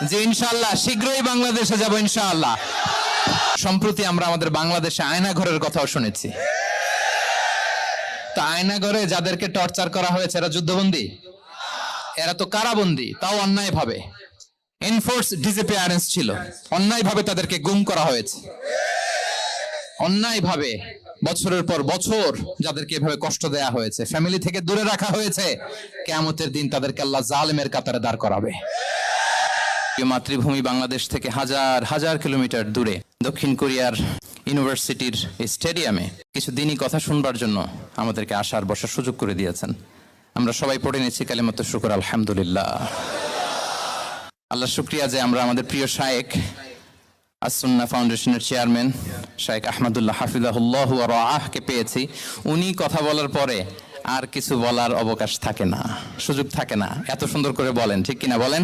যে ইনশাআল্লাহ শীঘ্রই বাংলাদেশে যাব ইনশাআল্লাহ। সম্প্রতি আমরা আমাদের বাংলাদেশে আয়নাঘরের কথাও শুনেছি। তো আয়নাঘরে যাদেরকে টর্চার করা হয়েছে এরা যুদ্ধবন্দী, এরা তো কারাবন্দী, তাও অন্যায় ভাবে। এনফোর্স ডিসঅ্যাপিয়ারেন্স ছিল, অন্যায় ভাবে তাদেরকে গুম করা হয়েছে। অন্যায় ভাবে বছরের পর বছর যাদেরকে এভাবে কষ্ট দেয়া হয়েছে, ফ্যামিলি থেকে দূরে রাখা হয়েছে, কিয়ামতের দিন তাদেরকে আল্লাহ জালেমের কাতারে দাঁড় করাবে। মাতৃভূমি বাংলাদেশ থেকে হাজার হাজার কিলোমিটার দূরে দক্ষিণ কোরিয়ার ইউনিভার্সিটির স্টেডিয়ামে কিছু দিনই কথা শুনবার জন্য আমাদেরকে আসার বসার সুযোগ করে দিয়েছেন। আমরা সবাই পড়ে নিয়েছি কালিমাতুশ শুকর আলহামদুলিল্লাহ। আল্লাহ শুকরিয়া যে আমরা আমাদের প্রিয় শায়েখ আস-সুন্নাহ ফাউন্ডেশনের চেয়ারম্যান শায়েখ আহমদুল্লাহ হাফিজাহুল্লাহ ওয়া রাআহকে পেয়েছি। উনি কথা বলার পরে আর কিছু বলার অবকাশ থাকে না, সুযোগ থাকে না, এত সুন্দর করে বলেন, ঠিক কিনা বলেন?